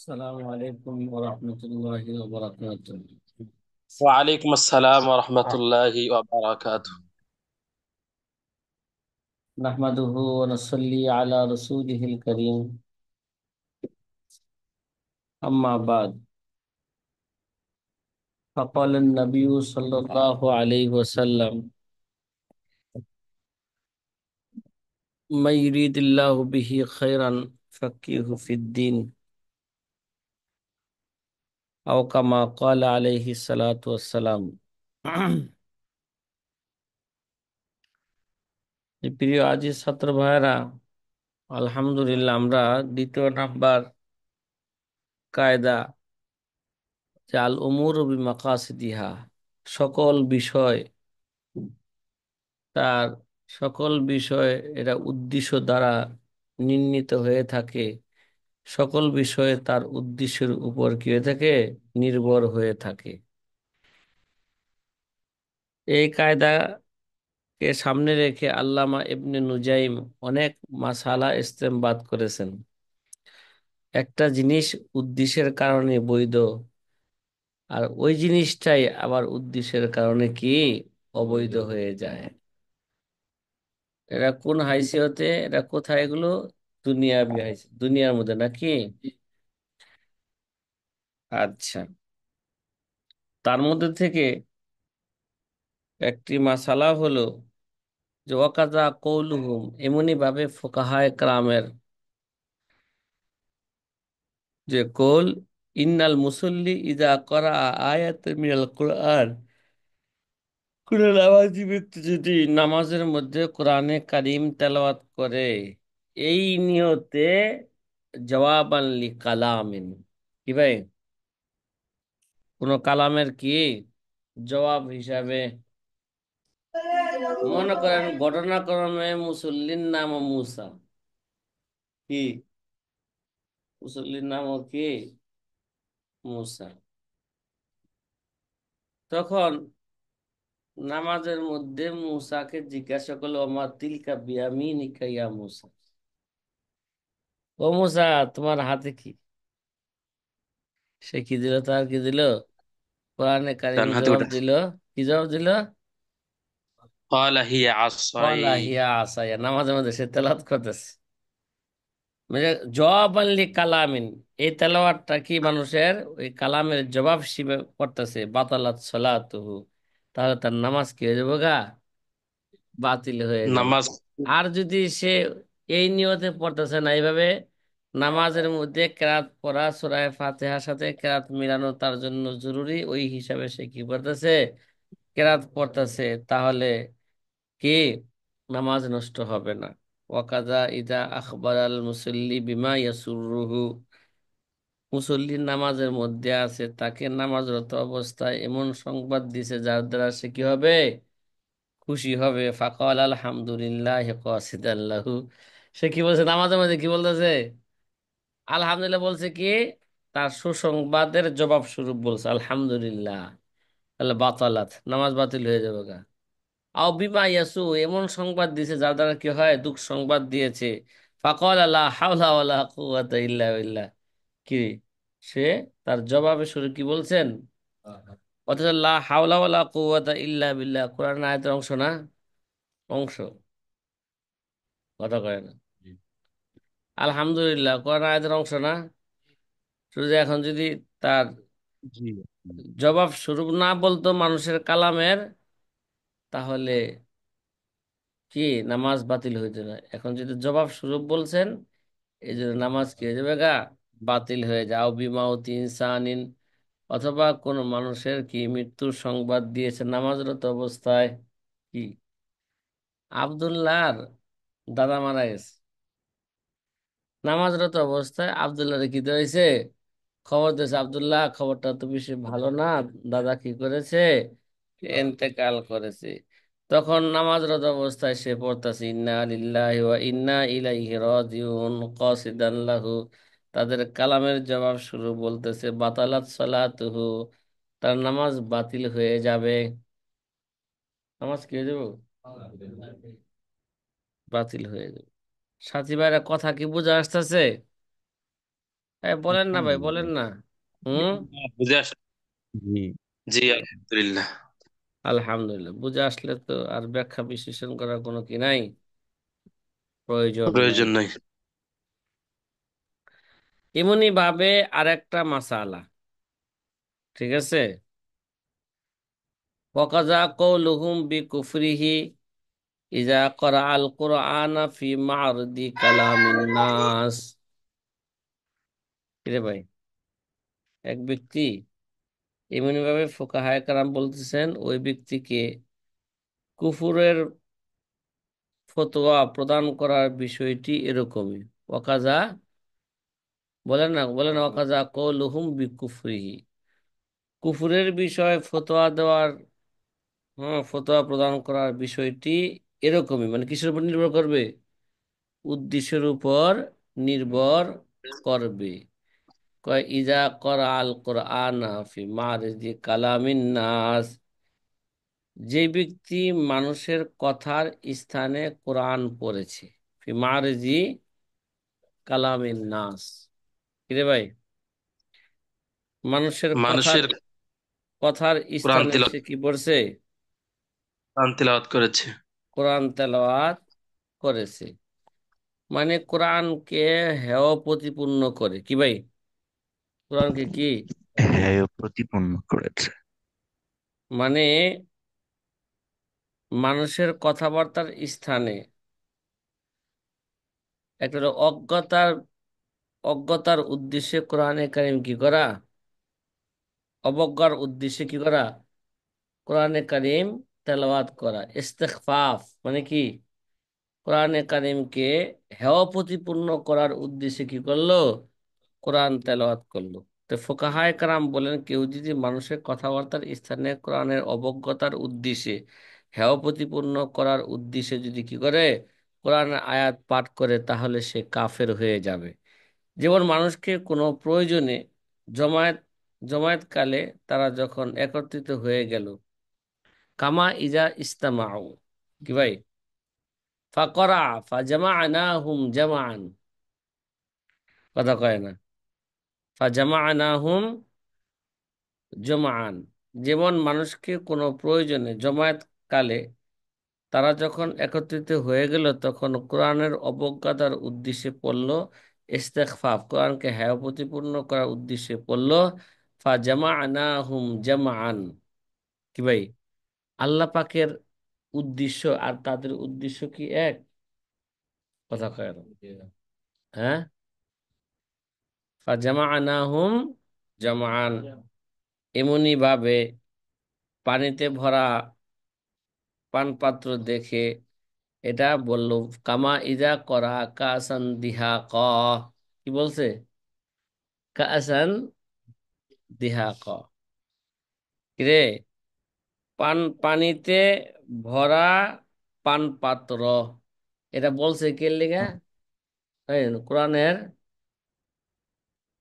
السلام عليكم ورحمة الله وبركاته. وعليكم السلام ورحمة الله وبركاته. نحمده ونصلي على رسوله الكريم. أما بعد، فقال النبي صلى الله عليه وسلم: من يريد الله به خيرا فقهه في الدين، أو كما قال عليه الصلاة والسلام. প্রিয় আজি ছাত্র ভাইরা, আলহামদুলিল্লাহ আমরা দ্বিতীয় নাম্বার কায়দা যে আল উমুর বিমাকাসিদিহা, সকল বিষয় তার সকল বিষয় এরা উদ্দেশ্য দ্বারা নির্ণীত হয়ে থাকে। সকল বিষয়ে তার উদ্দেশ্যের উপর কি হয়ে থাকে? নির্ভর হয়ে থাকে। এই কায়দাকে সামনে রেখে আল্লামা ইবনে নুজাইম অনেক মাসালা ইস্তেমবাদ করেছেন। একটা জিনিস উদ্দেশ্যের কারণে বৈধ, আর ওই জিনিসটাই আবার উদ্দেশ্যের কারণে কি অবৈধ হয়ে যায়। এরা কোন হাইসিয়তে, এরা কোথায় এগুলো? দুনিয়াবি হাইসিয়ত, দুনিয়ার মধ্যে নাকি? আচ্ছা, তার মধ্যে থেকে একটি মাসালা হলো যে ওয়াকাজা কৌলুহুম, এমনি ভাবে ফোকাহায়ে কেরামের যে কৌল, ইন্নাল মুসল্লি ইজা করা আয়াত মিনাল কোরআন, কোন নামাজি ব্যক্তি যদি নামাজের মধ্যে কোরআনে কারিম তেলাওয়াত করে এই নিয়তে জওয়াবান লি কালামিন, কি ভাই, কোন কালামের কি জবাব হিসাবে। মনে করেন ঘটনাক্রমে মুসল্লির নাম মুসা, কি মুসল্লির নাম কি মুসা, তখন নামাজের মধ্যে মুসাকে জিজ্ঞাসা করলো, ওমা তিলকা বিয়ামিনিকা ইয়া মুসা, ও মুসা তোমার হাতে কি? সে কি দিল? তার কি দিল? কোরআনে কারিম ডান হাতে জবাব উঠেছে। দিল। কি জবাব দিল? قال هي عصاي। ওয়ালা হিয়া আসায়া। নামাজের মধ্যে সে তেলাওয়াত করতেছে, মানে জবাবানলি কালামিন। এই তেলাওয়াতটা কি মানুষের ওই কালামের জবাব হিসেবে করতেছে, বাতালাত সালাতুহু, তাহলে তার নামাজ কি হয়ে যাবে গা? বাতিল হয়ে যাবে। নামাজ। আর যদি সে এই নিয়তে পড়তেছে না, এইভাবে নামাজের মধ্যে কেরাত পড়া, সূরা ফাতিহার সাথে কেরাত মিলানো তার জন্য জরুরি, ওই হিসাবে সে কি করতেছে? কেরাত পড়তেছে, তাহলে কি নামাজ নষ্ট হবে না। ওয়াকাজা ইদা আখবার আল মুসল্লি বিমা ইয়াসুরুহু, মুসল্লির নামাজের মধ্যে আছে, তাকে নামাজরত অবস্থায় এমন সংবাদ দিছে যার দ্বারা সে কি হবে? খুশি হবে। ফাকাল আলহামদুলিল্লাহ কাসিদান লাহু, সে কি বলছে? নামাজের মধ্যে কি বলতেছে? আলহামদুলিল্লাহ বলছে, কি তার সুসংবাদের জবাব স্বরূপ বলছে আলহামদুলিল্লাহ। তাহলে বাতালাত, নামাজ বাতিল হয়ে যাবে গা। আও বিমা ইয়াসু, এমন সংবাদ দিয়েছে যার দ্বারা কি হয়? দুঃখ সংবাদ দিয়েছে। ফাকাল লা হাওলা ওয়ালা কুওয়াতা ইল্লা বিল্লাহ, কি সে তার জবাবে শুরু কি বলছেন? অথচ লা হাওলা ওয়ালা কুওয়াতা ইল্লা বিল্লাহ কোরআন আয়াতের অংশ না? অংশ, কথা কয় না। আলহামদুলিল্লাহ কোরআন আয়াতের অংশ না? শুধু এখন যদি তার জি। জবাব স্বরূপ না বলতো মানুষের কালামের, তাহলে কি নামাজ বাতিল হইতো না। এখন যদি জবাব স্বরূপ বলছেন, এই জন্য নামাজ কি হয়ে যাবে গা? বাতিল হয়ে যাও। বিমাউতি ইনসানিন, অথবা কোন মানুষের কি মৃত্যুর সংবাদ দিয়েছে নামাজরত অবস্থায়। কি আব্দুল্লাহর দাদা মারা গেছে, নামাজরত অবস্থায় আব্দুল্লাহর কি হয়েছে? খবর দিয়েছে, আব্দুল্লাহ খবরটা তো বেশি ভালো না, দাদা কি করেছে? ইন্তেকাল করেছে। তখন নামাজরত অবস্থায় সে পড়তাছে ইন্না লিল্লাহি ওয়া ইন্না ইলাইহি রাজিউন কাসিদান লাহু, তাদের কালামের জবাব শুরু বলতেছে বাতালাত সালাতুহু, তার নামাজ বাতিল হয়ে যাবে। নামাজ কি হয়ে যাবে? বাতিল হয়ে যাবে। সাথী ভাইরা, কথা কি বোঝা আসতেছে? বলেন না ভাই, আলহামদুলিল্লাহ বলেন ভাই। না। হুম। বুঝে আসে। জি। জি আলহামদুলিল্লাহ। আলহামদুলিল্লাহ, বুঝে আসলে তো আর ব্যাখ্যা বিশ্লেষণ করার কোনো কি নাই, প্রয়োজন নাই। প্রয়োজন নাই। এমনি ভাবে আরেকটা মাসালা, ঠিক আছে। ওয়াকাযা কওলুহুম বিকুফরিহি ইযা ক্বারাআল কুরআনা ফি মা'রিদি কালামিন নাস। রে ভাই, এক ব্যক্তি, এমনি ভাবে ফুকাহায়ে কেরাম বলতেছেন ওই ব্যক্তিকে কুফুরের ফতোয়া প্রদান করার বিষয়টি এরকমই। ওয়াকাযা, বলেন না, বলেন ওয়াকাযা কওলুহুম বিকুফরিহি, কুফুরের বিষয়ে ফতোয়া দেওয়ার, হ্যাঁ, ফতোয়া প্রদান করার বিষয়টি এরকমই, মানে কিসের উপর নির্ভর করবে? উদ্দেশ্যের উপর নির্ভর করবে। কয় ইজা করা আল কোরআন ফি মারিজি কালামিন নাস, যে ব্যক্তি মানুষের কথার স্থানে কোরআন পড়েছে। ফি মারিজি কালামিন নাস, কিরে ভাই, মানুষের কথার মানুষের কথার কোরআন স্থানে সে তিলাওয়াত, কি পড়ছে? কোরআন তিলাওয়াত করেছে। কোরআন তেলাওয়াত করেছে। মানে কোরআনকে হেয় প্রতিপন্ন করে, কি ভাই, কোরআনকে কি, হ্যাঁ প্রতিপন্ন করেছে। মানে মানুষের কথাবার্তার স্থানে একটা হলো অজ্ঞতার, অজ্ঞতার উদ্দেশ্যে কোরআনে কারিম কি করা, অবজ্ঞার উদ্দেশ্যে কি করা, কোরআনে কারিম তেলাওয়াত করা। ইস্তেগফাফ মানে কি, কোরআনে কারিমকে হেয় প্রতিপন্ন করার উদ্দেশ্যে কি করলো, কোরআন তেলাওয়াত করলো। তো ফুকাহায়ে কেরাম বলেন কেউ যদি মানুষের কথাবার্তার স্থানে কোরআনের অবজ্ঞতার উদ্দেশ্যে, হেয় প্রতিপন্ন করার উদ্দেশ্যে যদি কি করে, কোরআনের আয়াত পাঠ করে, তাহলে সে কাফের হয়ে যাবে। যেমন মানুষকে কোনো প্রয়োজনে জমায়েত জমায়েত কালে তারা যখন একত্রিত হয়ে গেল, কামা ইজা ইস্তামাউ, কি ভাই, ফাকরা ফাজামা'নাহুম জামাআন, কথা কয় না, ফাজামা'নাহুম জমাআন, যেমন মানুষকে কোনো প্রয়োজনে জমায়েত কালে তারা যখন একত্রিত হয়ে গেল, তখন কোরআনের অবজ্ঞাতার উদ্দেশ্যে পড়ল। ইস্তেগফাফ, কোরআনকে হেয় প্রতিপূর্ণ করার উদ্দেশ্যে পড়ল। ফা জামা'নাহুম জামআন, কি ভাই, আল্লাহ পাকের উদ্দেশ্য আর তাদের উদ্দেশ্য কি এক, কথা কয় না। হ্যাঁ, ফা জামা'নাহুম জামআন, এমনি ভাবে পানিতে ভরা পানপাত্র দেখে এটা বলল, কামা ইজা করা কাসান দিহা ক, কি বলছে, কাসান দিহা ক, কিরে, পানিতে ভরা পান পাত্র, এটা বলছে কে লিগা, এই কোরআনের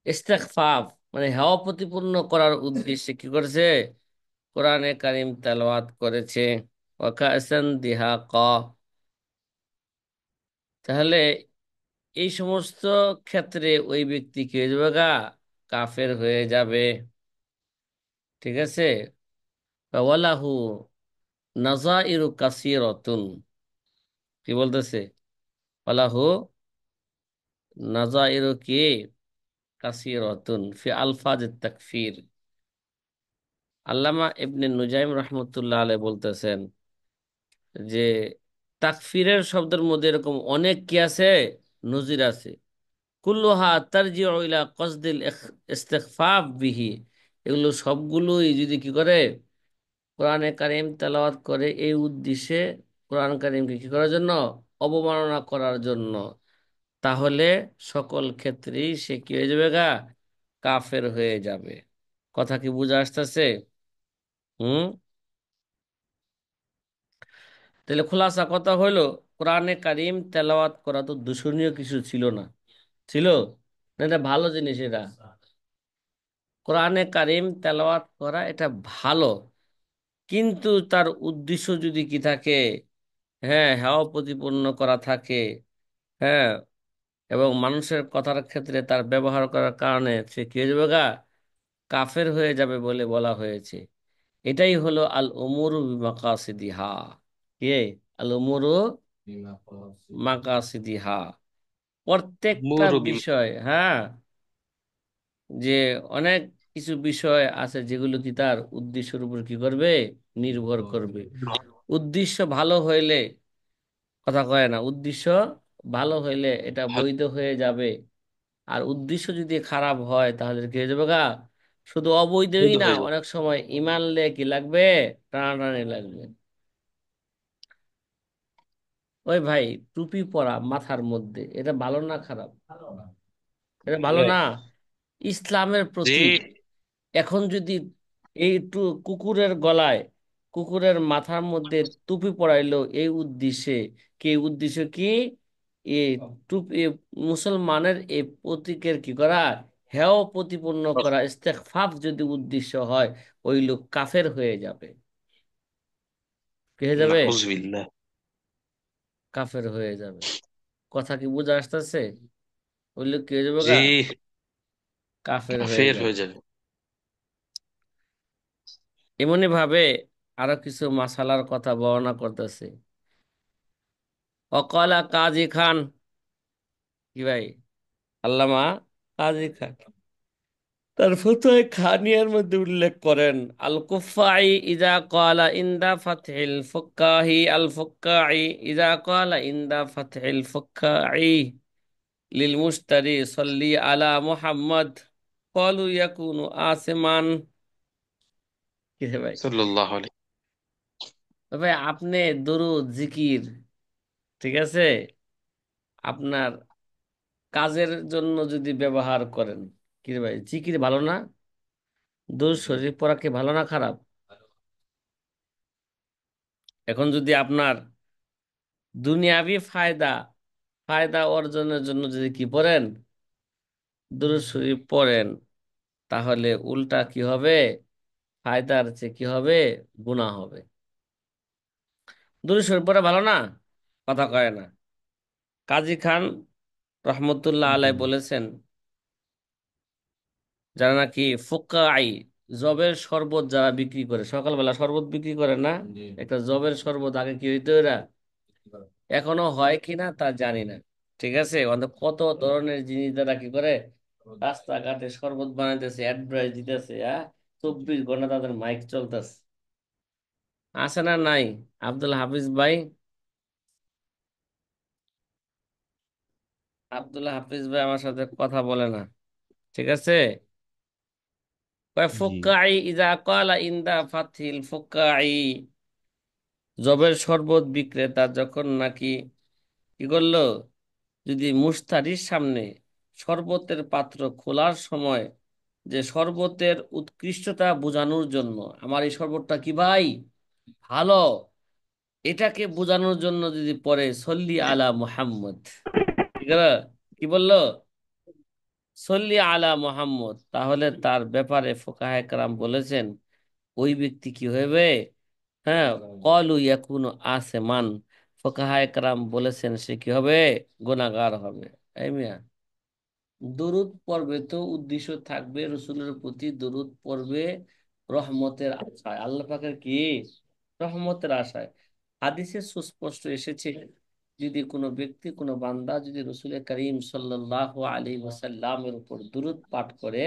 ইস্তেগফাফ, মানে হেওয়া প্রতিপূর্ণ করার উদ্দেশ্যে কি করেছে, কোরআনে কারিম তেলাওয়াত করেছে। ওয়াকাসান দিহা ক, তাহলে এই সমস্ত ক্ষেত্রে ওই ব্যক্তি কি হয়ে যাবে গা, কাফের হয়ে যাবে, ঠিক আছে। ওয়ালাহু নাজাইরু কাসীরাতুন, কি বলতেছে, ওয়ালাহু নাজাইরু কি কাসীরাতুন ফি আলফাজ তাকফির। আল্লামা ইবনে নুজাইম রহমতুল্লাহ আলাইহি বলতেছেন যে তাকফিরের শব্দের মধ্যে এরকম অনেক কি আছে, নজির আছে। কুল্লুহা তারজিউ ইলা কসদিল ইস্তিগফাফ বিহি, এগুলো সবগুলোই যদি কি করে, কোরআনে কারিম তেলাওয়াত করে এই উদ্দেশ্যে, কোরআন কারিমকে কি করার জন্য, অবমাননা করার জন্য, তাহলে সকল ক্ষেত্রেই সে কি হয়ে যাবে গা, কাফের হয়ে যাবে। কথা কি বুঝে আসতেছে? হুম। তাহলে খোলাসা কথা হইলো, কোরআনে কারিম তেলাওয়াত করা তো দূষণীয় কিছু ছিল না, ছিল না, এটা ভালো জিনিস। এটা কোরআনে কারিম তেলাওয়াত করা এটা ভালো, কিন্তু তার উদ্দেশ্য যদি কি থাকে, হ্যাঁ, হেয় প্রতিপন্ন করা থাকে, হ্যাঁ, এবং মানুষের কথার ক্ষেত্রে তার ব্যবহার করার কারণে সে কি হয়ে যাবে গা, কাফের হয়ে যাবে বলে বলা হয়েছে। এটাই হলো আল উমুরু বিমাকাসিদিহা। কে? আল উমুরু মাকাসিদিহা। প্রত্যেকটা মুরব্বী। বিষয়, হ্যাঁ, যে অনেক কিছু বিষয় আছে যেগুলো কি তার উদ্দেশ্যের উপর কি করবে, নির্ভর করবে। উদ্দেশ্য ভালো হইলে, কথা কয় না, উদ্দেশ্য ভালো হইলে এটা বৈধ হয়ে যাবে। আর উদ্দেশ্য যদি খারাপ হয় তাহলে কি হয়ে যাবে গা, শুধু অবৈধই বৈধ না, হয়ে যাবে। অনেক সময় ইমান লে কি লাগবে, টানাটানি লাগবে। ওই ভাই, টুপি পরা মাথার মধ্যে এটা ভালো না খারাপ? এটা জি ভালো ভাই। না, ইসলামের জি। প্রতীক। এখন যদি এই কুকুরের গলায়, কুকুরের মাথার মধ্যে টুপি পরাইলো এই উদ্দেশ্যে, কি উদ্দেশ্য কি, এই টুপি মুসলমানের এই প্রতীকের কি করা, হেয় প্রতিপন্ন করা, ইস্তেগফার যদি উদ্দেশ্য হয়, ওই লোক কাফের হয়ে যাবে। কি হয়ে যাবে? নাউজুবিল্লাহ। কাফের হয়ে যাবে। কথা কি বোঝা আসতেছে? ওই লোক কি হয়ে যাবে জি। গা, কাফের হয়ে কাফের হয়ে যাবে। যাবে। এমনি ভাবে আরো কিছু মাসালার কথা বর্ণনা করতেছে। অকলা কাজী খান, কি ভাই, আল্লামা কাজী খান তার ফতোয় খানিয়ার মধ্যে উল্লেখ করেন, আল কুফাই ইজা ক্বালা ইনদা ফাতহিল ফুক্কাহি আল ফুক্কাই ইজা ক্বালা ইনদা ফাতহিল ফুক্কাই লিল মুশতারি সাল্লি আলা মুহাম্মদ ক্বালু ইয়াকুনু আসিমান। কি রে ভাই? সাল্লাল্লাহু আলাইহি। ভাই আপনি দরুদ জিকির, ঠিক আছে, আপনার কাজের জন্য যদি ব্যবহার করেন, কি রে ভাই, জিকির ভালো না? দরুদ শরীফ পড়া কি ভালো না খারাপ? এখন যদি আপনার দুনিয়াবি ফায়দা, ফায়দা অর্জনের জন্য যদি কি পড়েন, দুরূদ শরীফ পড়েন, তাহলে উল্টা কি হবে, ফায়দার চেয়ে কি হবে, গুনাহ হবে। দুরূদ শরীফ পড়া ভালো না? কথা কয় না। কাজী খান রহমতুল্লাহ আলাই বলেছেন, যারা নাকি ফুকাই, জবের শরবত যারা বিক্রি করে, সকালবেলা শরবত বিক্রি করে না, একটা জবের শরবত, আগে কি হইতো এরা, এখনো হয় কিনা তা জানি না, ঠিক আছে, অন্তত কত ধরনের জিনিস দ্বারা কি করে, রাস্তাঘাটে শরবত বানাইতেছে, অ্যাডভার্টাইজ দিতেছে, 24 ঘন্টা তাদের মাইক চলতেছে। আছে না নাই? আব্দুল হাফিজ ভাই, আব্দুল হাফিজ ভাই আমার সাথে কথা বলে না, ঠিক আছে। কয় জি। ফুকাই ইজা কালা ইন্দা ফাতিল ফুকাই, জবের শরবত বিক্রেতা যখন নাকি কি করলো, যদি মুস্তারির সামনে শরবতের পাত্র খোলার সময় যে শরবতের উৎকৃষ্টতা বোঝানোর জন্য, আমার এই শরবতটা কি ভাই ভালো, এটাকে বোঝানোর জন্য যদি পরে সল্লি আলা মুহাম্মদ, কি করে, কি বললো, সল্লি আলা মুহাম্মদ, তাহলে তার ব্যাপারে ফুকাহে কেরাম বলেছেন ওই ব্যক্তি কি হবে, হ্যাঁ, কলু ইয়াকুনু আসেমান, ফুকাহায়ে কেরাম বলেছেন সে কি হবে, গুনাহগার হবে। এই মিয়া, দরুদ পড়বে তো উদ্দেশ্য থাকবে রসুলের প্রতি, দরুদ পড়বে রহমতের আশায়, আল্লাহ পাকের কি, রহমতের আশায়। হাদিসে সুস্পষ্ট এসেছে, যদি কোনো ব্যক্তি, কোনো বান্দা যদি রসুল করিম সাল্লাল্লাহু আলাইহি ওয়াসাল্লামের উপর দরুদ পাঠ করে,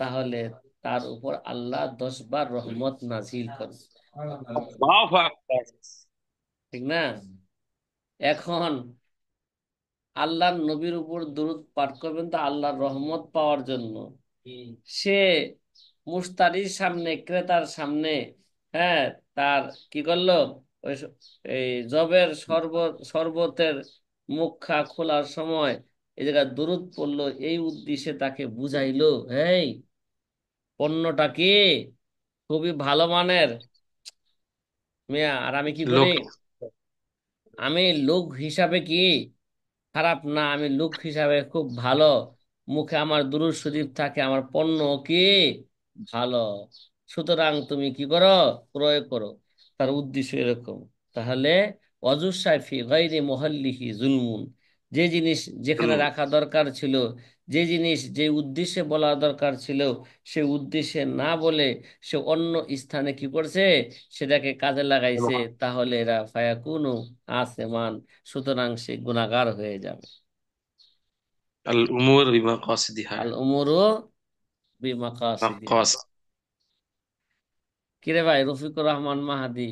তাহলে তার উপর আল্লাহ 10 বার রহমত নাজিল করে, আল্লাহু আকবার। ঠিক না? এখন আল্লাহর নবীর উপর দরুদ পাঠ করবেন তো আল্লাহর রহমত পাওয়ার জন্য, সে মুস্তারির সামনে, ক্রেতার সামনে, হ্যাঁ, তার কি করলো, ওই এই জবের শরবতের মুখা খোলার সময় এই জায়গায় দরুদ পড়লো, এই উদ্দেশ্যে তাকে বুঝাইলো, এই পণ্যটা কি খুবই ভালো মানের, মিয়া, আর আমি কি করি, লোক। আমি লোক হিসাবে কি খারাপ না, আমি লোক হিসাবে খুব ভালো, মুখে আমার দুরূদ শরীফ থাকে, আমার পণ্য কি ভালো, সুতরাং তুমি কি করো, ক্রয় করো। তার উদ্দেশ্য এরকম। তাহলে অজুসায় ফি গাইরি মুহাল্লিহি জুলমুন, যে জিনিস যেখানে হুম, রাখা দরকার ছিল, যে জিনিস যে উদ্দেশ্যে বলা দরকার ছিল, সে উদ্দেশ্যে না বলে সে অন্য স্থানে কি করছে, সেটাকে কাজে লাগাইছে, তাহলে এরা ফায়াকুনু আসেমান, সুতরাং সে গুনাহগার হয়ে যাবে। الأمور بمقاصدها. আল উমুরু বিমাকাসিদিহা। مقاصد. কিরে ভাই, রফিকুর রহমান মাহাদি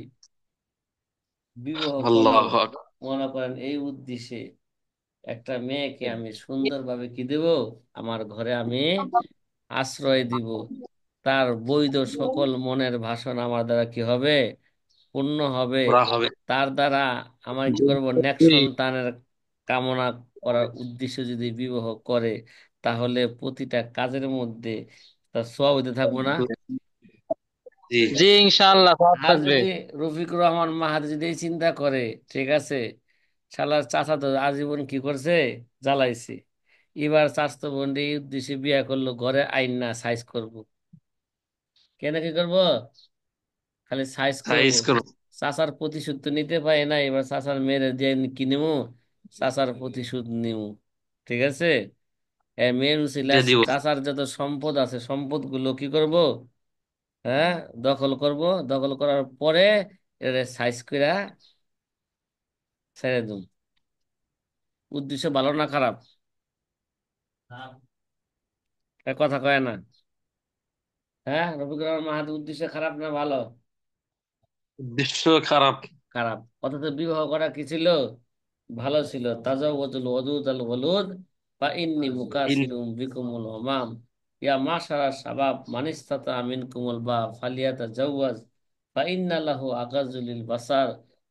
বিবাহ করলো, الله أكبر. মনে করেন এই উদ্দেশ্যে, একটা মেয়েকে আমি সুন্দরভাবে কি দেব, আমার ঘরে আমি আশ্রয় দিব, তার বৈধ সকল মনের বাসনা আমার দ্বারা কি হবে, পূর্ণ হবে, ওরা হবে। তার দ্বারা আমার কি করব, নেক সন্তানের কামনা করার উদ্দেশ্যে যদি বিবাহ করে, তাহলে প্রতিটা কাজের মধ্যে তার সওয়াব হইতে থাকবো না? জি। জি ইনশাআল্লাহ সব আর থাকবে। যদি রফিকুর রহমান মাহাদি যদি এই চিন্তা করে, ঠিক আছে, শালার চাচা তো আজীবন কি করছে, জ্বালাইছে, এবার চাচাতো বোন এই উদ্দেশ্যে বিয়ে করলো, ঘরে আইন না সাইজ করব, কেন কি করব, খালি সাইজ করব, সাইজ করো। চাচার প্রতিশোধ তো নিতে পারে না, এবার চাচার মেয়ের দিয়ে কি নিমু, চাচার প্রতিশোধ নিমু, ঠিক আছে। মেয়ের উছিলা দিয়ে দিব। চাচার যত সম্পদ আছে সম্পদ গুলো কি করব, হ্যাঁ, দখল করব, দখল করার পরে এর সাইজ কইরা ছেড়ে দিম। উদ্দেশ্য ভালো না খারাপ? এ কথা কয় না? হ্যাঁ, রফিকুর রহমান মাহাদির উদ্দেশ্য খারাপ না ভালো? দৃশ্য খারাপ। খারাপ। অথচ বিবাহ করা কি ছিল, ভালো ছিল। তাজাওয়াজুল ওয়াদুদ আল ওয়ালুদ ফা ইন্নী ইন। মুকাসিরুম বিকুমুল উমাম ইয়া মাশারা শাবাব মান ইসতাতা মিনকুমুল বা ফালিয়াতাজাওয়াজ ফা ইন্না লাহু আগাযুল লিল বাসার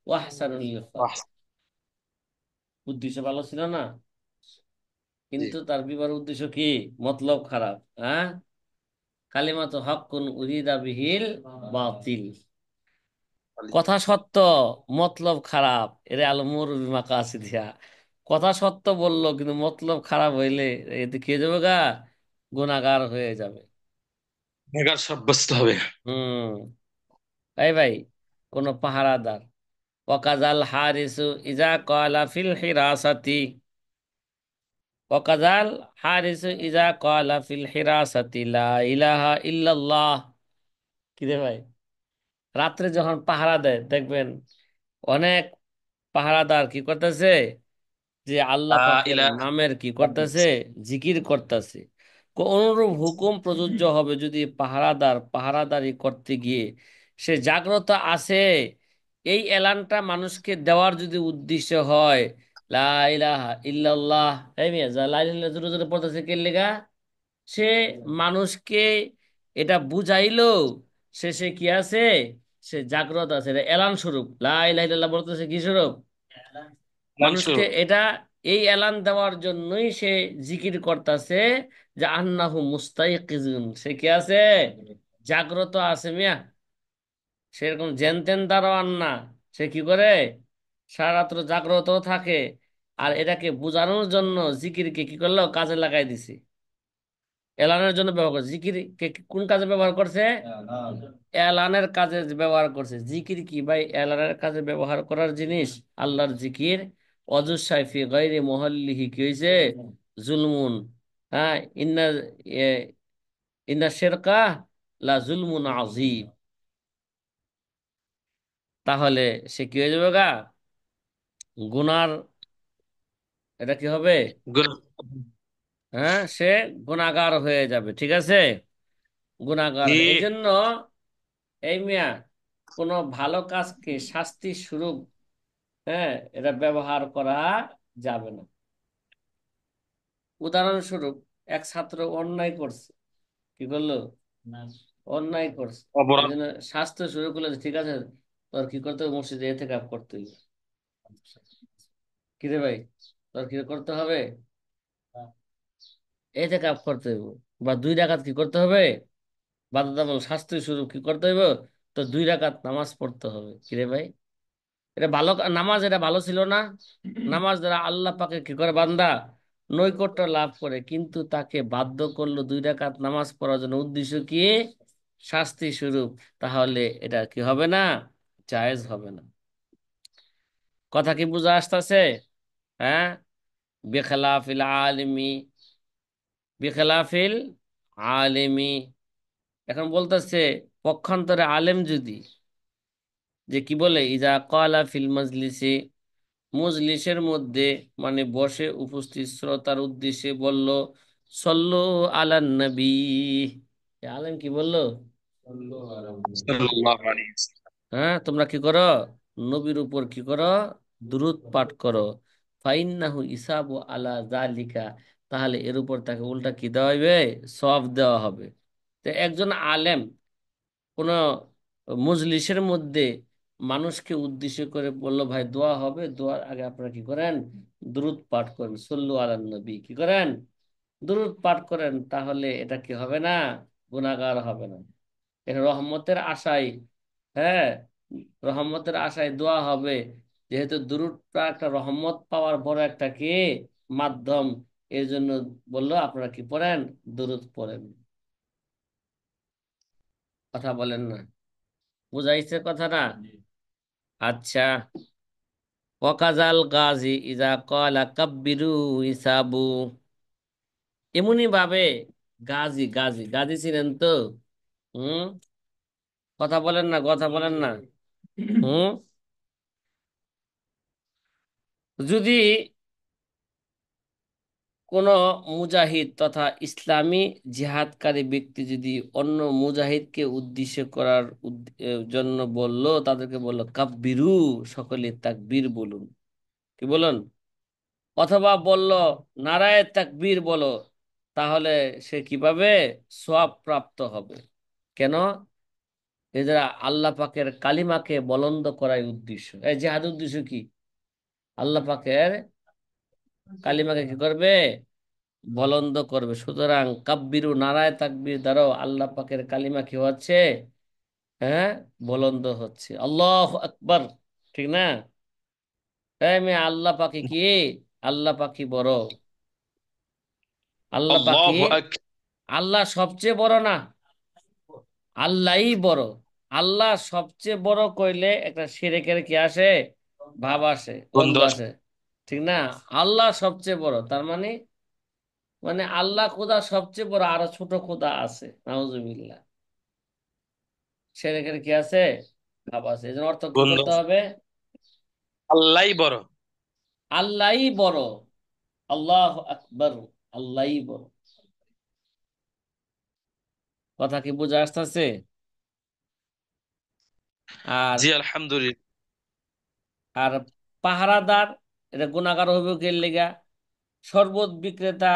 ওয়া আহসানুল লিল ফারজ। আহ, উদ্দেশ্য ভালো ছিল না, জি। কিন্তু তার বিবাহের উদ্দেশ্য কি, মতলব খারাপ। হ্যাঁ, কালিমাতু হাক্কুন উরিদা বিহিল বাতিল। কথা সত্য, মতলব খারাপ, এরে আলমুর মাকাসিদিয়া। কথা সত্য বললো কিন্তু মতলব খারাপ হইলে এতে কে যাবে গা, গুনাহগার হয়ে যাবে। বেকার সাব্যস্ত হবে। হুম। এই ভাই, কোন পাহারাদার, ওয়াকাজাল হারিসু ইজা ক্বালা ফিল হিরাসাতি, ওয়াকাজাল হারিসু ইজা ক্বালা ফিল হিরাসাতি লা ইলাহা ইল্লাল্লাহ। কি রে ভাই, রাত্রে যখন পাহারা দেয় দেখবেন অনেক পাহারাদার কি করতেছে, যে আল্লাহ লা পাকের ইলাহা নামের কি করতেছে, ইল্লাল্লাহ। জিকির করতেছে। অনুরূপ হুকুম প্রযোজ্য হবে যদি পাহারাদার পাহারাদারি করতে গিয়ে সে জাগ্রত আছে, এই এলানটা মানুষকে দেওয়ার যদি উদ্দেশ্য হয়, লা ইলাহা ইল্লাল্লাহ, এই মিয়া যা লা ইলাহা ইল্লাল্লাহ জোরে জোরে পড়তেছে কে লেগা, সে মানুষকে এটা বুঝাইলো, সে কি আছে, সে জাগ্রত আছে, এটা এলান স্বরূপ। লা ইলাহা ইল্লাল্লাহ বলতেছে কি স্বরূপ, মানুষকে লানসুর। এটা এই এলান দেওয়ার জন্যই সে জিকির করতেছে, যে আন্নাহু মুস্তাইকিজুন, সে কি আছে, জাগ্রত আছে মিয়া, সেরকম জেন তেন দারোয়ান না। সে কি করে, সারা রাত্র জাগ্রত থাকে। আর এটাকে বোঝানোর জন্য জিকিরকে কি করলো, কাজে লাগাই দিছে, এলানের জন্য ব্যবহার করছে। জিকির কোন কাজে ব্যবহার করছে, এলানের কাজে ব্যবহার করছে। জিকির কি ভাই এলানের কাজে ব্যবহার করার জিনিস? আল্লাহর জিকির অজুসাই ফি গায়রি মুহাল্লিহি কি হইছে, জুলমুন। হ্যাঁ, ইন্না এ, ইন্না শিরকা লা জুলমুন আযীম। তাহলে সে কি হয়ে যাবে গা, গুনার, এটা কি হবে, গুণ- হ্যাঁ, সে গুনাহগার হয়ে যাবে, ঠিক আছে, গুনাহগার। জি। এই জন্য এই মিয়া, কোনো ভালো কাজকে শাস্তি স্বরূপ, হ্যাঁ, এটা ব্যবহার করা যাবে না। উদাহরণস্বরূপ, এক ছাত্র অন্যায় করছে, কি করলো, অন্যায় করছে, এই অপরাধ। জন্য শাস্তি শুরু করলো যে ঠিক আছে, তোর কি করতে হবে, মসজিদে ইতিকাফ করতে হবে। কিরে ভাই, তোর কি করতে হবে, ইতিকাফ করতে হবে, বা 2 রাকাত কি করতে হবে, বাধ্যতামূলক শাস্তি স্বরূপ কি করতে হবে, তো 2 রাকাত নামাজ পড়তে হবে। কিরে ভাই, এটা ভালো নামাজ, এটা ভালো ছিল না? নামাজ দ্বারা আল্লাহ পাকে কি করে বান্দা নৈকট্য লাভ করে, কিন্তু তাকে বাধ্য করলো 2 রাকাত নামাজ পড়ার জন্য, উদ্দেশ্য কি, শাস্তি স্বরূপ। তাহলে এটা কি হবে না, জায়েজ হবে না। কথা কি বুঝা আসতেছে? হ্যাঁ। বেখেলাফিল আলিমি, বেখেলাফিল আলিমি। এখন বলতেছে পক্ষান্তরে আলেম যদি, যে কি বলে, ইজা কালা ফিল মাজলিসি, মজলিসের মধ্যে মানে বসে উপস্থিত শ্রোতার উদ্দেশ্যে বলল, সল্লু আলান নবী। এ আলেম কি বললো? সাল্লাল্লাহু আলাইহি ওয়াসাল্লাম। হ্যাঁ, তোমরা কি করো? নবীর উপর কি করো? দুরূদ পাঠ করো। ফাইন্নাহু ইসাবু আলা জালিকা, তাহলে এর উপর তাকে উল্টা কি দেওয়া হবে? সওয়াব দেওয়া হবে। তো একজন আলেম কোন মজলিসের মধ্যে মানুষকে উদ্দেশ্য করে বললো, ভাই দোয়া হবে, দোয়ার আগে আপনারা কি করেন? দুরূদ পাঠ করেন, সল্লু আলান নবী, কি করেন? দুরূদ পাঠ করেন। তাহলে এটা কি হবে না? গুনাহগার হবে না। এটা রহমতের আশায়, হ্যাঁ, রহমতের আশায় দোয়া হবে। যেহেতু দুরূদটা একটা রহমত পাওয়ার বড় একটা কি মাধ্যম, এর জন্য বললো আপনারা কি পড়েন? দুরূদ পড়েন। কথা বলেন না? বুঝাইছে কথাটা? আচ্ছা। ওয়াকাজাল গাজী ইজা ক্বালা কাব্বিরু হিসাবু, এমনি ভাবে গাজী, গাজী গাজী ছিলেন তো? হুম, কথা বলেন না, কথা বলেন না। হুম, যদি কোন মুজাহিদ তথা ইসলামী জিহাদকারী ব্যক্তি যদি অন্য মুজাহিদকে উদ্দেশ্য করার জন্য বলল, তাদেরকে বলল কাব্বিরু, সকলে তাকবীর বলুন, কি বলুন, অথবা বলল নারায়ে তাকবীর বলো, তাহলে সে কি পাবে? সওয়াব প্রাপ্ত হবে। কেন? এরা আল্লাহ পাকের কালিমাকে বলন্দ করাই উদ্দেশ্য। এই জিহাদ উদ্দেশ্য কি? আল্লাহ পাকের কালিমাকে কি করবে? বলন্দ করবে। সুতরাং কাব্বিরু, নারায়ে তাকবীর দ্বারাও আল্লাহ পাকের কালিমা কি হচ্ছে? হ্যাঁ, বলন্দ হচ্ছে। আল্লাহু আকবার, ঠিক না? এই মেয়ে, আল্লাহ পাকে কি? আল্লাহ পাকি বড়। আল্লাহ পাকি, আল্লাহু আকবার। আল্লাহ সবচেয়ে বড় না, আল্লাহই বড়। আল্লাহ সবচেয়ে বড় কইলে একটা শিরকের কি আসে? ভাব আসে, গন্ধ বন্ধু আসে, ঠিক না? আল্লাহ সবচেয়ে বড় তার মানে, মানে আল্লাহ খোদা সবচেয়ে বড়, আরো ছোট খোদা আছে, নাউজুবিল্লাহ। শিরকের কি আছে? ভাব আছে। এই জন্য অর্থ কি বন্ধু করতে হবে? আল্লাহই বড়। আল্লাহই বড়, আল্লাহ আকবর, আল্লাহই বড়। কথা কি বুঝে আসতেছে? আর জি আলহামদুলিল্লাহ। আর পাহারাদার, এটা গুনাহগার হবে কে লেগা? শরবত বিক্রেতা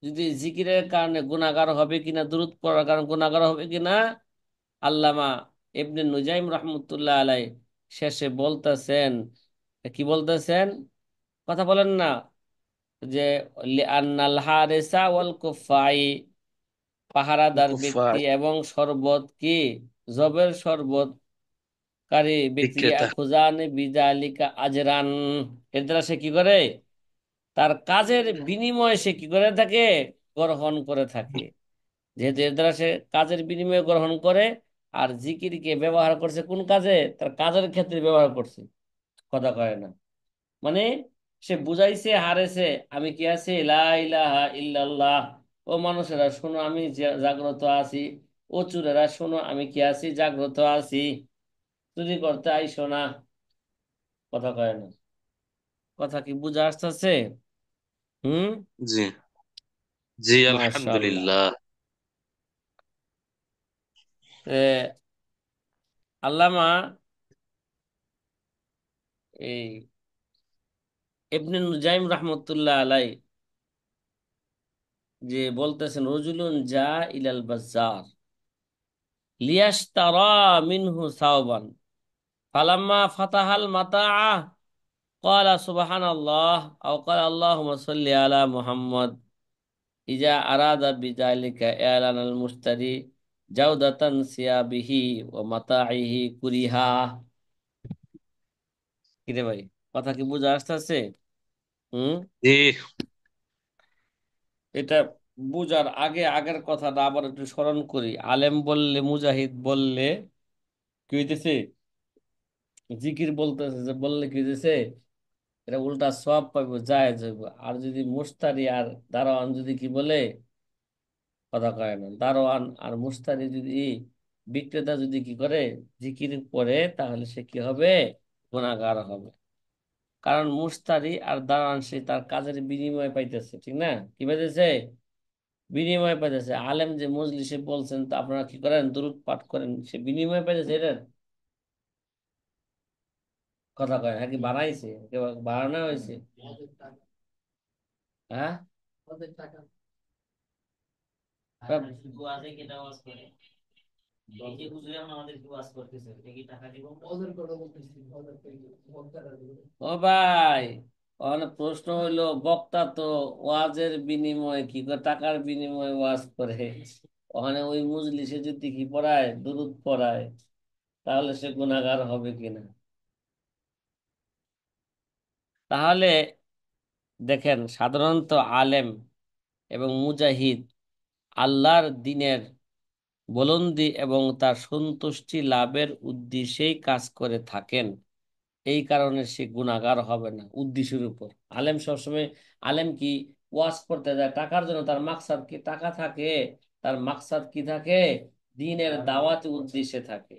যদি জিকিরের কারণে গুনাহগার হবে কিনা, দুরূদ পড়ার কারণে গুনাহগার হবে কিনা, আল্লামা ইবনে নুজাইম রহমতুল্লাহ আলাই শেষে বলতেছেন, কি বলতেছেন? কথা বলেন না, যে লিআন্নাল হারিসা ওয়াল কুফাই, পাহারাদার ব্যক্তি কুফার এবং শরবত কি, জবের শরবতকারী ব্যক্তি, বিক্রেতা। খুজানে বিজালিকা আজরান, এর দ্বারা সে কি করে? তার কাজের বিনিময়ে সে কি করে থাকে? গ্রহণ করে থাকে। যেহেতু এর দ্বারা সে কাজের বিনিময়ে গ্রহণ করে, আর জিকিরকে ব্যবহার করছে কোন কাজে? তার কাজের ক্ষেত্রে ব্যবহার করছে। কথা কয় না মানে, সে বুঝাইছে হারেছে, আমি কি আছি? লা ইলাহা ইল্লাল্লাহ। ও মানুষেরা শোনো, আমি জাগ্রত আছি। ও চুরেরা শোনো, আমি কি আছি? জাগ্রত আছি। চুরি করতে আইসো না। কথা কয় না। কথা কি বুঝা আসতেছে? হুম। জি জি মাশাআল্লাহ। আলহামদুলিল্লাহ। আল্লামা এই ইবনে নুজাইম রহমতুল্লাহ আলাই যে বলতেছেন, রজুলুন যা ইলাল বাজার লিয়াশতারা মিনহু সাওবান, ফালাম্মা ফাতাহাল মাতাআ ক্বালা সুবহানাল্লাহ আও ক্বালা আল্লাহুম্মা সাল্লি আলা মুহাম্মদ, ইজা আরাদা বিযালিকা ইয়ালানাল মুশতারি জাওদাতান সিয়াবিহি ওয়া মাতাইহি কুরিহা। কিরে ভাই, কথা কি বুঝা আসতেছে? হুম। জি এটা বুঝার আগে আগের কথাটা আবার একটু স্মরণ করি। আলেম বললে, মুজাহিদ বললে কি হইতেছে? জিকির বলতেছে, যে বললে কি হইতেছে? এটা উল্টা সওয়াব পাইবো, জায়েজ হইব। আর যদি মুস্তারি আর দারোয়ান যদি কি বলে, কথা কয় না, দারোয়ান আর মুস্তারি যদি, বিক্রেতা যদি কি করে, জিকির করে, তাহলে সে কি হবে? গুনাহগার হবে। কারণ মুস্তারি আর দারোয়ান সে তার কাজের বিনিময় পাইতেছে, ঠিক না? কি পাইতেছে? বিনিময় পাইতেছে। আলেম যে মজলিসে বলছেন, তা আপনারা কি করেন? দুরূদ পাঠ করেন, সে বিনিময় পাইতেছে এটা। কথা কয়, হ্যাঁ, কি বানাইছে, কেউ বানানো হয়েছে? হ্যাঁ, ও ভাই, ওখানে প্রশ্ন হইলো, বক্তা তো ওয়াজের বিনিময়ে কি করে, টাকার বিনিময়ে ওয়াজ করে, ওখানে ওই মজলিসে যদি কি পড়ায়, দুরূদ পড়ায়, তাহলে সে গুনাহগার হবে কিনা? তাহলে দেখেন, সাধারণত আলেম এবং মুজাহিদ আল্লাহর দ্বীনের বুলন্দি এবং তার সন্তুষ্টি লাভের উদ্দেশ্যেই কাজ করে থাকেন। এই কারণে সে গুনাহগার হবে না উদ্দেশ্যের উপর। আলেম সবসময়, আলেম কি ওয়াজ করতে যায় টাকার জন্য? তার মাকসাদ কি টাকা থাকে? তার মাকসাদ কি থাকে? দ্বীনের দাওয়াতি উদ্দেশ্যে থাকে।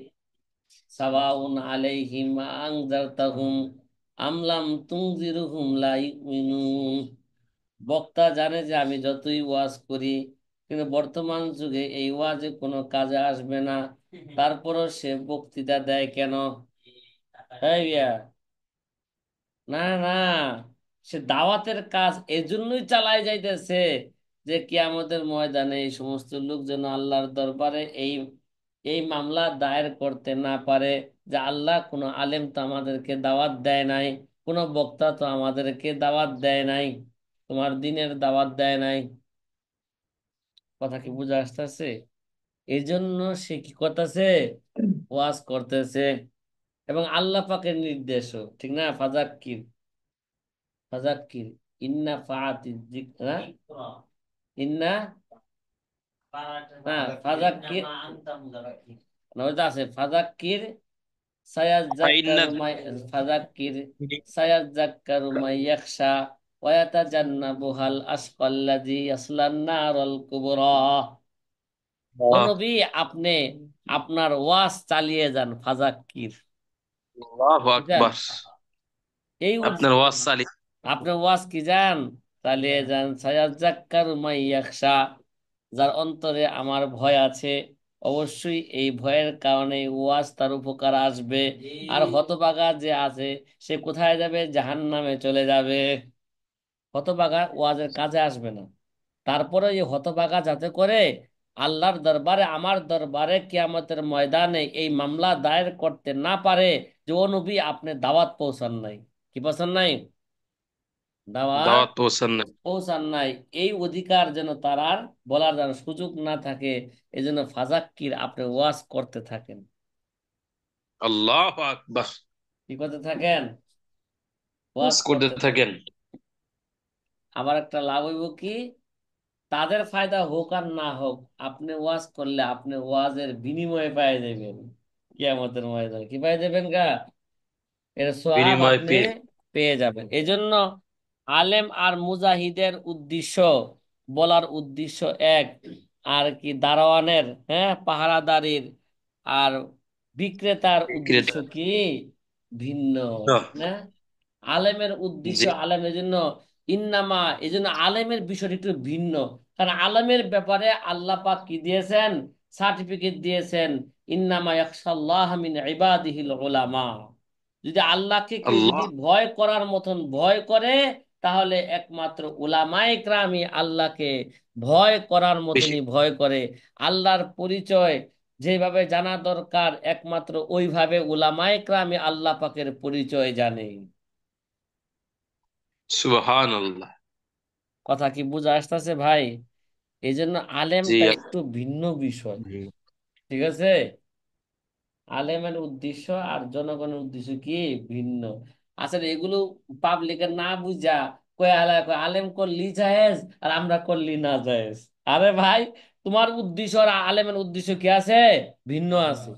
সাওয়াউন আলাইহিম আনজারতাহুম আম লাম তুনজিরহুম লা ইউমিনুন। বক্তা জানে যে আমি যতই ওয়াজ করি, কিন্তু বর্তমান যুগে এই ওয়াজে কোনো কাজে আসবে না, তারপরও সে বক্তৃতা দেয় কেন? এই মিয়া, না না, সে দাওয়াতের কাজ এজন্যই চালায় যাইতেছে যে কিয়ামতের ময়দানে এই সমস্ত লোক যেন আল্লাহর দরবারে এই এই মামলা দায়ের করতে না পারে, যে আল্লাহ, কোনো আলেম তো আমাদেরকে দাওয়াত দেয় নাই, কোনো বক্তা তো আমাদেরকে দাওয়াত দেয় নাই, তোমার দিনের দাওয়াত দেয় নাই। কথা কি বুঝে আসতেছে? এই জন্য সে কি করতেছে? ওয়াজ করতেছে। এবং আল্লাহ পাকের নির্দেশও, ঠিক না? ফাজাক্কির, ফাজাক্কির ইন্না ফাআতি যিকরা, ইন্না, না, ফাজাক্কির, না, ওইটা আছে, ফাজাক্কির সায়াযাক্কারু ফাইন্নাল মাই, ফাজাক্কির সায়াযাক্কারু মাই ইয়াখশা ওয়া ইয়াতাজান্নাবুহাল আশকাল্লাযী ইয়াসলান নারাল কুবরা। ও নবী, আপনি আপনার ওয়াজ চালিয়ে যান, ফাজাক্কির, আল্লাহু বুঝছেন? আকবার। এই আপনার ওয়াজ চালিয়ে আপনি ওয়াজ কি যান, চালিয়ে যান। সায়াযাক্কারু মাই ইয়াখশা, যার অন্তরে আমার ভয় আছে, অবশ্যই এই ভয়ের কারণে ওয়াজ তার উপকার আসবে। আর হতভাগা যে আছে, সে কোথায় যাবে? জাহান্নামে চলে যাবে। হতভাগা ওয়াজের কাজে আসবে না। তারপরে এই হতভাগা যাতে করে আল্লাহর দরবারে, আমার দরবারে কিয়ামতের ময়দানে এই মামলা দায়ের করতে না পারে যে ও নবী, আপনি দাওয়াত পৌঁছান নাই। কি পৌঁছান নাই? দাওয়াত দাওয়াত পৌঁছান না। পৌঁছান নাই। এই অধিকার যেন তার আর বলার যেন সুযোগ না থাকে, এই জন্য ফাজাক্কির, আপনি ওয়াজ করতে থাকেন। আল্লাহু আকবার। কি করতে থাকেন? ওয়াজ ওয়াজ করতে করতে থাকেন। থাকেন। আবার একটা লাভ হইব কি, তাদের ফায়দা হোক আর না হোক, আপনি ওয়াজ করলে আপনি ওয়াজের বিনিময়ে পেয়ে যাবেন। কিয়ামতের ময়দানে কি পেয়ে যাবেন গা? এর সওয়াব বিনিময় আপনি পেয়ে। পেয়ে যাবেন। এই জন্য আলেম আর মুজাহিদের উদ্দেশ্য, বলার উদ্দেশ্য এক, আর কি দারোয়ানের, হ্যাঁ, পাহারাদারির আর বিক্রেতার উদ্দেশ্য বিক্রেতা। কি? ভিন্ন, ঠিক না? আলেমের উদ্দেশ্য, জি। আলেমের জন্য ইন্নামা, এই জন্য আলেমের বিষয়টা একটু ভিন্ন। কারণ আলেমের ব্যাপারে আল্লাহ পাক কি দিয়েছেন? সার্টিফিকেট দিয়েছেন, ইন্নামা ইয়াখশাল্লাহ মিন ইবাদিহিল উলামা। যদি আল্লাহকে কেউ যদি আল্লাহ। ভয় করার মতন ভয় করে, তাহলে একমাত্র উলামায়ে কেরামই আল্লাহকে ভয় করার বেশি। মতনই ভয় করে। আল্লাহর পরিচয় যেভাবে জানা দরকার, একমাত্র ওইভাবে উলামায়ে কেরামই আল্লাহ পাকের পরিচয় জানে। সুবহানাল্লাহ। কথা কি বুঝা আসতেছে ভাই? এই জন্য জি। আলেমটা একটু ভিন্ন বিষয়, জি। ঠিক আছে? আলেমের উদ্দেশ্য আর জনগণের উদ্দেশ্য কি? ভিন্ন। আসলে এগুলো পাবলিকের না বুঝা কয় আলা কয় আলেম করলি জায়েজ আর আমরা করলি না জায়েজ। আরে ভাই, তোমার উদ্দেশ্য আর আলেমের উদ্দেশ্য কি আছে? ভিন্ন আছে।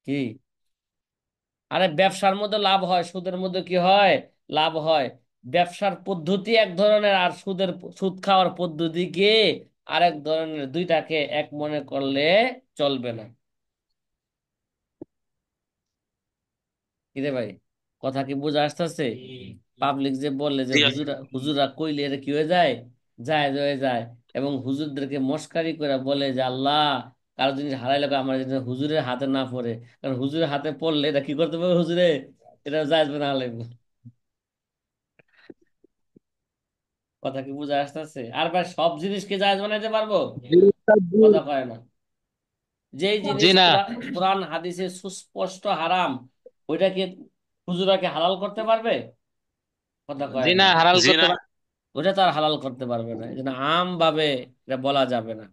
কি? আরে ব্যবসার মধ্যে লাভ হয়, সুদের মধ্যে কি হয়? লাভ হয়। ব্যবসার পদ্ধতি এক ধরনের, আর সুদ খাওয়ার পদ্ধতি কি আরেক ধরনের। দুইটাকে এক মনে করলে চলবে না। কিরে ভাই, কথা কি বোঝা আসতেছে? পাবলিক যে বললে যে জি হুজুরা হুজুরা কইলে এটা কি হয়ে যায়, জায়েজ হয়ে যায়। এবং হুজুরদেরকে মস্কারি করে বলে যে আল্লাহ, কারো জিনিস হারাইলে কয় আমার জিনিস হুজুরের হাতে না পড়ে। কারণ হুজুরের হাতে পড়লে এটা কি করতে পারবে হুজুরে, এটা জায়েজ না লাগবে। কথা কি বোঝা আসতেছে? আর ভাই সব জিনিসকে জায়েজ বানাইতে পারবো? জি উস্তাদ, জি। কথা কয় না। যেই জি জিনিস না। কোরআন হাদিসে সুস্পষ্ট হারাম, ওইটাকে হুজুরাকে হালাল করতে পারবে? কথা জি কয় না। না, হালাল জি করতে না, পার। ওটা তো আর হালাল করতে পারবে না, এই জন্য আম ভাবে এটা বলা যাবে না।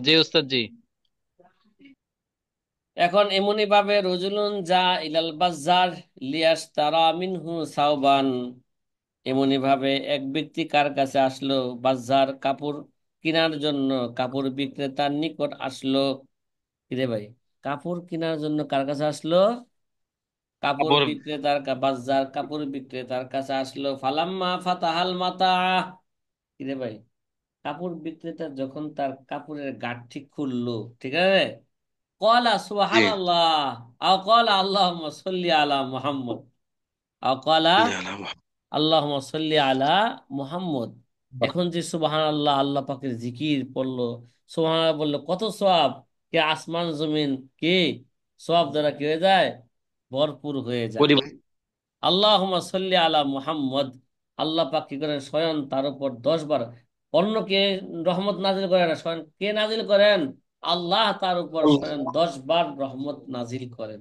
জি উস্তাদ, জি। এখন এমনি ভাবে রজুলুন যা ইলাল বাজার লিয়াশতারা মিনহু সাওবান, এমনি ভাবে এক ব্যক্তি কার কাছে আসলো, বাজার কাপড় কেনার জন্য, কাপড় বিক্রেতার নিকট আসলো। কিরে ভাই, কাপড় কেনার জন্য কার কাছে আসলো? কাপড় খবর। বিক্রেতার বাজার কাপড় বিক্রেতার কাছে আসলো। ফালাম্মা ফাতাহাল মাতা, কিরে ভাই, কাপড় বিক্রেতা যখন তার কাপড়ের গাঁঠটি খুললো, ঠিক আছে, কলা জি। সুবহানাল্লাহ, আও কলা আল্লাহুম্মা সাল্লি আলা মুহাম্মদ, আও কলা জি আল্লাহ। আল্লাহুম্মা সাল্লি আলা মুহাম্মদ। এখন যে সুবহানাল্লাহ, আল্লাহ পাকের জিকির পড়লো, সুবহানাল্লাহ বললো, কত সওয়াব! কে আসমান জমিন কি সওয়াব দ্বারা কি হয়ে যায়, ভরপুর হয়ে যায়। পরিবার। আল্লাহুম্মা সাল্লি আলা মুহাম্মদ, আল্লাহ পাক কি করেন, স্বয়ং তার উপর 10 বার। অন্য কে রহমত নাজিল করেন না, স্বয়ং কে নাজিল করেন? আল্লাহ তার উপর স্বয়ং 10 বার রহমত নাজিল করেন।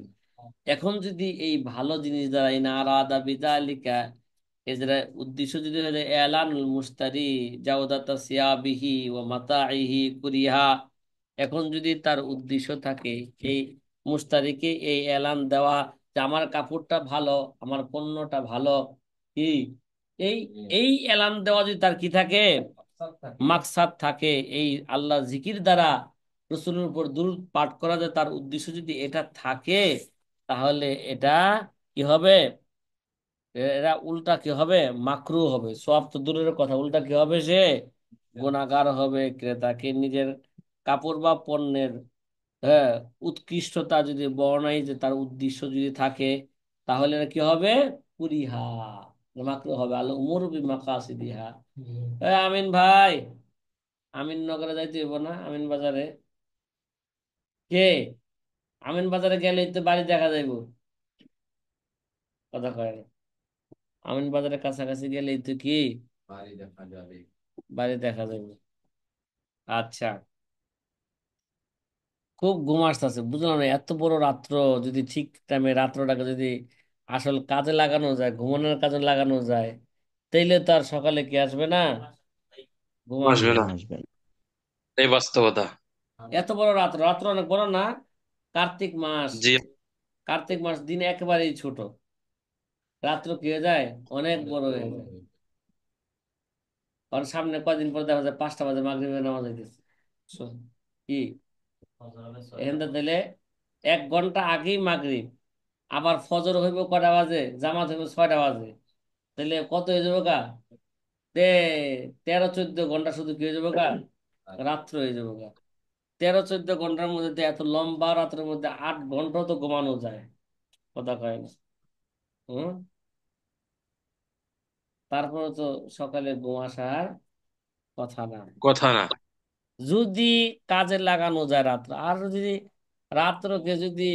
এখন যদি এই ভালো জিনিস দ্বারা ইন আরাদা বিযালিকা, এদের উদ্দেশ্য যদি হয়ে যায় এলানুল মুশতারি জাওদাতা সিয়াবিহি ওয়া মাতাইহি কুরিহা, এখন যদি তার উদ্দেশ্য থাকে এই মুশতারিকে এই এলান দেওয়া যে আমার কাপড়টা ভালো, আমার পণ্যটা ভালো, কি এই এই এলান দেওয়া যদি তার কি থাকে, মাকসাদ থাকে, এই আল্লাহ জিকির দ্বারা রসুলের উপর দুরূদ পাঠ করা যায়, তার উদ্দেশ্য যদি এটা থাকে, তাহলে এটা কি হবে, এরা উল্টা কি হবে, মাকরু হবে। সব তো দূরের কথা, উল্টা কি হবে, সে গুনাহগার হবে। ক্রেতাকে নিজের কাপড় বা পণ্যের, হ্যাঁ, উৎকৃষ্টতা যদি বর্ণাই যে তার উদ্দেশ্য যদি থাকে, তাহলে এরা কি হবে, কুরিহা, মাকরু হবে। আল উমুরু বিমাকাসিদিহা। আমিন ভাই, আমিন নগরে যাইতে হইব না, আমিন বাজারে। কে? আমিন বাজারে গেলে তো বাড়ি দেখা যাইব। কথা কয় না। আমিন বাজারের কাছাকাছি গেলেই তো কি বাড়ি দেখা যাবে। আচ্ছা, খুব ঘুম আসতেছে, বুঝলাম না, এত বড় রাত্র যদি ঠিক টাইমে রাত্রটাকে যদি আসল কাজে লাগানো যায়, ঘুমানোর কাজে লাগানো যায়, তাইলে তো আর সকালে কি আসবে না, ঘুম আসবে আসবে না। না। আসবে না। এই বাস্তবতা। এত বড় রাত্র, রাত্র অনেক বড় না? কার্তিক মাস, জি। কার্তিক মাস দিন একেবারেই ছোট, রাত্র কি হয়ে যায়, অনেক বড় হয়ে যায়। কারণ সামনে কয়দিন পর দেখা যায় 5টা বাজে মাগরিবের নামাজ হইতেছে। কি এখান থেকে 1 ঘন্টা আগেই মাগরিব, আবার ফজর হইব কয়টা বাজে, জামাত হইব 6টা বাজে, তাহলে কত হয়ে যাবো গা, তে 13-14 ঘন্টা শুধু কি হয়ে যাবো গা, রাত্র হয়ে যাবো গা। 13-14 ঘন্টার মধ্যে তো এত লম্বা রাত্রের মধ্যে 8 ঘন্টা তো ঘুমানো যায়। কথা কয় না। হম, তারপরে তো সকালে ঘুম আসার কথা না। কথা না। যদি কাজে লাগানো যায় রাত্র, আর যদি রাত্রকে যদি,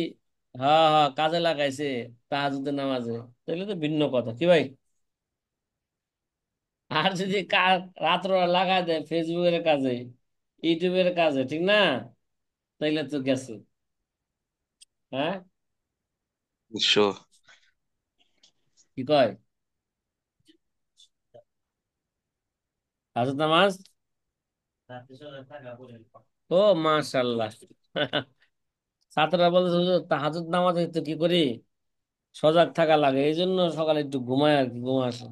হ্যাঁ হ্যাঁ, কাজে লাগাইছে তাহাজ্জুদের নামাজে, তাহলে তো ভিন্ন কথা, কি ভাই? আর যদি রাত্র লাগাই দেয় ফেসবুকের কাজে, ইউটিউবের কাজে, ঠিক না, তাইলে তো গেছে। হ্যাঁ, নিশ্চয়। কি কয়, হাজত নামাজ, ও মাশাল্লাহ। ছাত্ররা বলছে হুজুর, তাহাজ্জুদ নামাজে তো কি করি, সজাগ থাকা লাগে, এই জন্য সকালে একটু ঘুমায় আর কি, ঘুম আসে।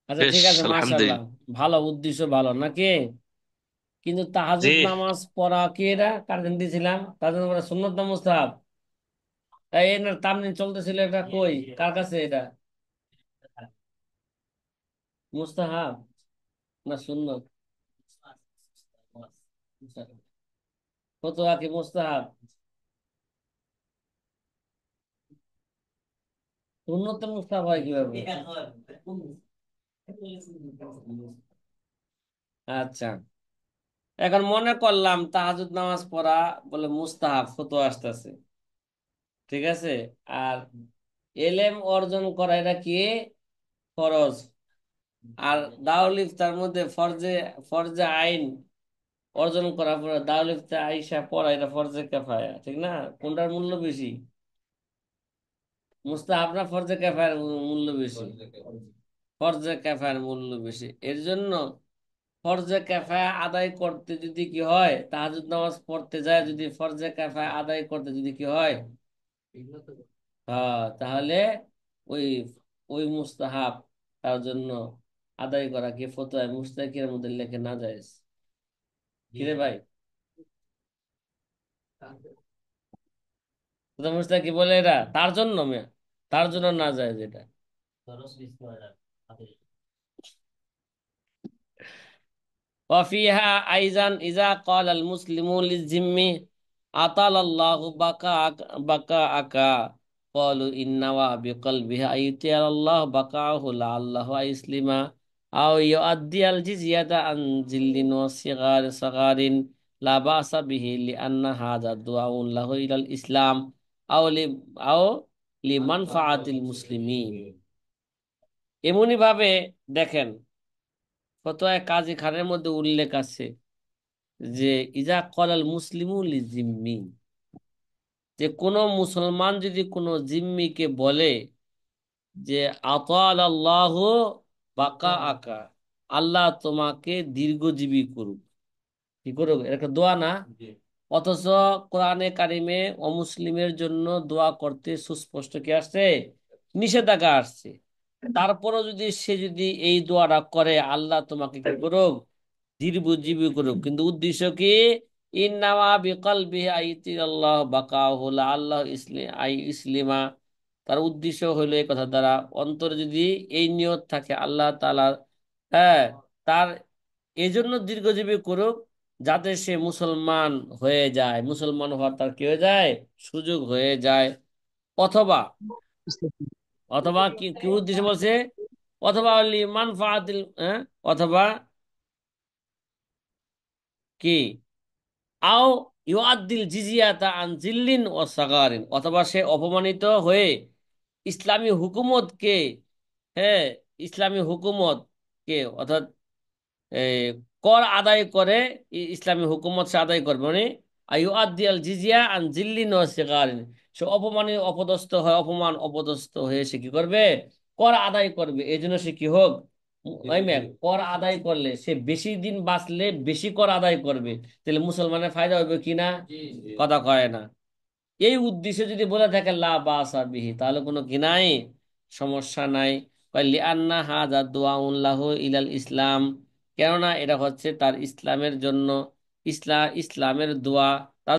আচ্ছা বেশ, ঠিক আছে, মাশাল্লাহ, আলহামদুলিল্লাহ। ভালো উদ্দেশ্য, ভালো নাকি? কিন্তু জি। তাহাজ্জুদ নামাজ পড়া কি, এটা কার জন্য দিয়েছিলাম, তার জন্য সুন্নত না মুস্তাহাব? এই এনার তামরিন চলতেছিল, এটা কই, কার কাছে এটা? মুস্তাহাব না সুন্নত? ফতোয়া কি মুস্তাহাব? সুন্নত মুস্তাহাব হয় কিভাবে? আচ্ছা, এখন মনে করলাম তাহাজ্জুদ নামাজ পড়া বলে মুস্তাহাব, ফতোয়া আসতেছে, ঠিক আছে। আর এলেম অর্জন করা এটা কি? ফরজ। আর দারুল ইফতার মধ্যে ফরজে, ফরজে আইন অর্জন করার পরে দারুল ইফতার আইসা পড়া এটা ফরজে কিফায়া, ঠিক না? কোনটার মূল্য বেশি? মুস্তাহাব না ফরজে কিফায়ার মূল্য বেশি? ফরজে কিফায়ার মূল্য বেশি। এর জন্য ফরজে কিফায়া আদায় করতে যদি কি হয়, তাহাজ্জুদ নামাজ পড়তে যায় যদি ফরজে কিফায়া আদায় করতে যদি কি হয়, হ্যাঁ, তাহলে ওই ওই মুস্তাহাব তার জন্য আদায় করা কি ফতোয়া মুস্তাহিকের মধ্যে লেখে না যায়। কিরে ভাই, ফতোয়া মুস্তাহিক কি বলে এটা তার জন্য তার জন্য না যায় যেটা। وفيها أيضا إذا قال المسلمون للذم أطال الله بقاءك قالوا إن نوى بقلبها أن يطيل الله بقاءه لعله يسلم أو يؤدي الجزية عن ذل وصغار صغار لا بأس به لأن هذا دعاء له إلى الإسلام أو لمنفعة المسلمين। এমনি ভাবে দেখেন, ফতোয়ায়ে কাজী খানের মধ্যে উল্লেখ আছে যে ইজা কলাল মুসলিমু লিজিম্মি, যে কোন মুসলমান যদি কোনো জিম্মিকে বলে যে আতাল আল্লাহ বাকা আকা, আল্লাহ তোমাকে দীর্ঘজীবী করুক, কি করুক, এটা একটা দোয়া না? অথচ কোরআনে কারিমে অমুসলিমের জন্য দোয়া করতে সুস্পষ্ট কি আসছে? নিষেধাজ্ঞা আসছে। তারপরও যদি সে যদি এই দোয়াটা করে, আল্লাহ তোমাকে কি করুক, দীর্ঘজীবী করুক, কিন্তু উদ্দেশ্য কি? ইন্নামা বিকলবিহি আইতিল্লাহ বাকাহু আল্লাহ ইসলিমা, তার উদ্দেশ্য হইলো এই কথা দ্বারা অন্তরে যদি এই নিয়ত থাকে আল্লাহ তাআলা, হ্যাঁ, তার এই জন্য দীর্ঘজীবী করুক যাতে সে মুসলমান হয়ে যায়, মুসলমান হওয়ার তার কি হয়ে যায়, সুযোগ হয়ে যায়। অথবা, অথবা কি কি উদ্দেশ্য বলছে? অথবা মানফাআতিল, হ্যাঁ, অথবা কি, আও ইউআদ্দিল জিজিয়াতা আন জিল্লিন ও সাগারিন, অথবা সে অপমানিত হয়ে ইসলামী হুকুমতকে, হ্যাঁ, ইসলামী হুকুমতকে অর্থাৎ এই কর আদায় করে, ইসলামী হুকুমত সে আদায় করবে, মানে ইউআদ্দি আল জিজিয়া আন জিল্লিন ও সাগারিন, সে অপমানিত অপদস্থ হয়, অপমান অপদস্থ হয়ে সে কি করবে, কর আদায় করবে। এই জন্য সে কি হোক, ওই মেয়ে কর আদায় করলে সে বেশি দিন বাঁচলে বেশি কর আদায় করবে, তাহলে মুসলমানের ফায়দা হবে কিনা? কথা কয় না। এই উদ্দেশ্যে যদি বলে থাকে লা বাসা বিহি, তাহলে কোনো কি নাই, সমস্যা নাই। লিআন্না হাযা দুআউন লাহু ইলাল ইসলাম, কেননা এটা হচ্ছে তার ইসলামের জন্য, ইসলামের দোয়া।